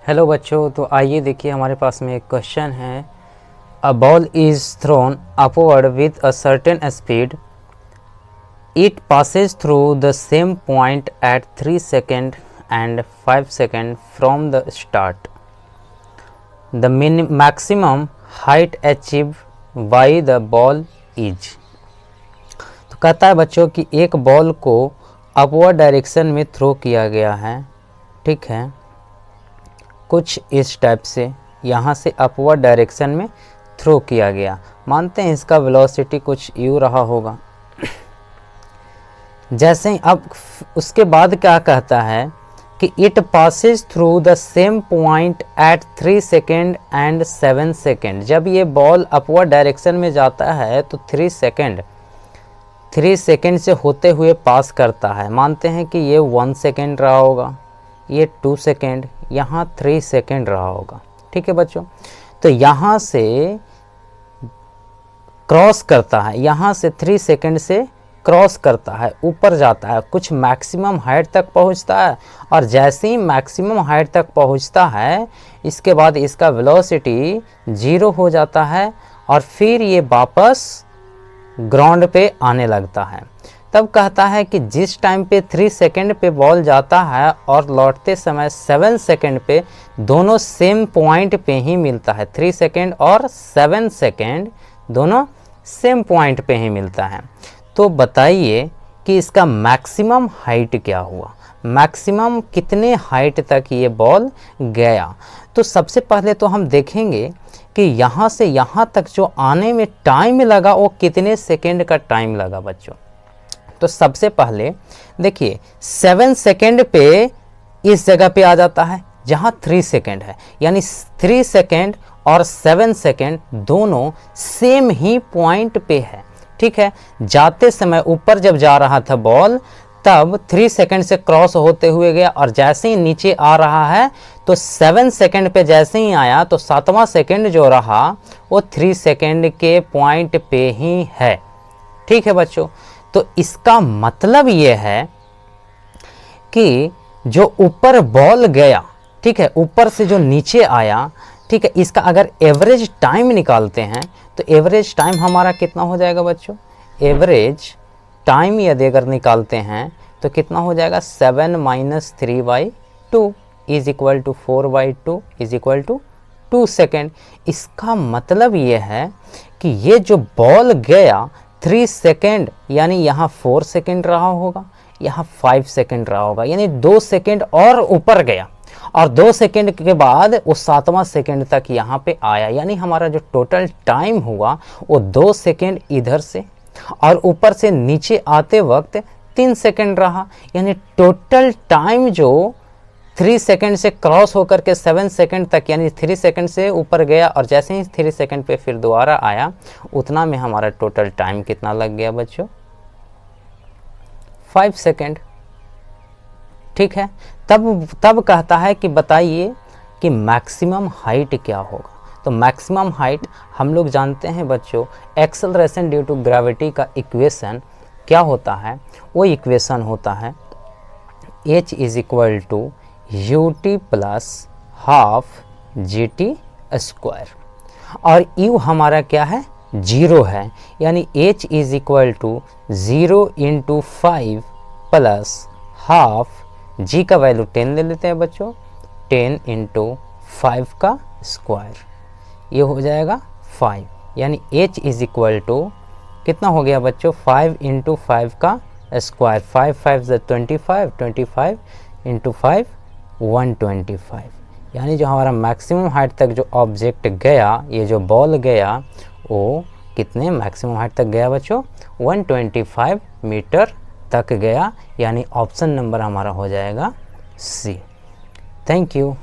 Hello बच्चों, तो आइए देखिए हमारे पास में एक क्वेश्चन है। A ball is thrown upward with a certain speed, it passes through the same point at 3 second and 5 second from the start. The maximum height achieve by the ball is. तो कहता है बच्चों कि एक ball को upward direction में throw किया गया है, ठीक है, कुछ इस टाइप से यहाँ से अपवर्ड डायरेक्शन में थ्रो किया गया। मानते हैं इसका वेलोसिटी कुछ यू रहा होगा। जैसे ही अब उसके बाद क्या कहता है कि it passes through the same point at 3 second and 7 second. जब ये बॉल अपवर्ड डायरेक्शन में जाता है तो 3 सेकेंड से होते हुए पास करता है। मानते हैं कि ये 1 सेकेंड रहा होगा, ये 2 सेकेंड, यहाँ 3 सेकेंड रहा होगा, ठीक है बच्चों। तो यहाँ से क्रॉस करता है, यहाँ से 3 सेकेंड से क्रॉस करता है, ऊपर जाता है, कुछ मैक्सिमम हाइट तक पहुँचता है, और जैसे ही मैक्सिमम हाइट तक पहुँचता है इसके बाद इसका वेलोसिटी 0 हो जाता है और फिर ये वापस ग्राउंड पे आने लगता है। तब कहता है कि जिस टाइम पे 3 सेकेंड पे बॉल जाता है और लौटते समय 7 सेकेंड पे, दोनों सेम पॉइंट पे ही मिलता है। 3 सेकेंड और 7 सेकेंड दोनों सेम पॉइंट पे ही मिलता है। तो बताइए कि इसका मैक्सिमम हाइट क्या हुआ, मैक्सिमम कितने हाइट तक ये बॉल गया। तो सबसे पहले तो हम देखेंगे कि यहाँ से यहाँ तक जो आने में टाइम लगा वो कितने सेकेंड का टाइम लगा बच्चों। तो सबसे पहले देखिए 7 सेकेंड पे इस जगह पे आ जाता है जहाँ 3 सेकेंड है, यानी 3 सेकेंड और 7 सेकेंड दोनों सेम ही पॉइंट पे है, ठीक है। जाते समय ऊपर जब जा रहा था बॉल तब 3 सेकेंड से क्रॉस होते हुए गया, और जैसे ही नीचे आ रहा है तो 7 सेकेंड पे जैसे ही आया तो 7वां सेकेंड जो रहा वो 3 सेकेंड के पॉइंट पे ही है, ठीक है बच्चों। तो इसका मतलब ये है कि जो ऊपर बॉल गया, ठीक है, ऊपर से जो नीचे आया, ठीक है, इसका अगर एवरेज टाइम निकालते हैं तो एवरेज टाइम हमारा कितना हो जाएगा बच्चों। एवरेज टाइम यदि अगर निकालते हैं तो कितना हो जाएगा, 7 - 3/2 is equal to 4/2 is equal to 2 second. इसका मतलब ये है कि ये जो बॉल गया 3 सेकेंड, यानी यहाँ 4 सेकेंड रहा होगा, यहाँ 5 सेकेंड रहा होगा, यानी 2 सेकेंड और ऊपर गया, और 2 सेकेंड के बाद वो 7वां सेकेंड तक यहाँ पे आया, यानी हमारा जो टोटल टाइम हुआ वो 2 सेकेंड इधर से और ऊपर से नीचे आते वक्त 3 सेकेंड रहा, यानी टोटल टाइम जो 3 सेकेंड से क्रॉस होकर के 7 सेकेंड तक, यानी 3 सेकेंड से ऊपर गया और जैसे ही 3 सेकेंड पे फिर दोबारा आया, उतना में हमारा टोटल टाइम कितना लग गया बच्चों, 5 सेकेंड, ठीक है। तब कहता है कि बताइए कि मैक्सिमम हाइट क्या होगा। तो मैक्सिमम हाइट हम लोग जानते हैं बच्चों, एक्सेलरेशन ड्यू टू ग्रेविटी का इक्वेशन क्या होता है। वो इक्वेशन होता है h is equal to ut plus half GT², और u हमारा क्या है, 0 है, यानी h is equal to 0 × 5 plus half, g का वैल्यू 10 ले लेते हैं बच्चों, 10 × 5 का स्क्वायर, ये हो जाएगा 5, यानी h इज इक्वल टू कितना हो गया बच्चों, 5 × 5 का स्क्वायर, 5 × 5 = 25, 25 × 5 125, यानी जो हमारा मैक्सिमम हाइट तक जो ऑब्जेक्ट गया, ये जो बॉल गया, वो कितने मैक्सिमम हाइट तक गया बच्चों, 125 मीटर तक गया, यानी ऑप्शन नंबर हमारा हो जाएगा सी। Thank you.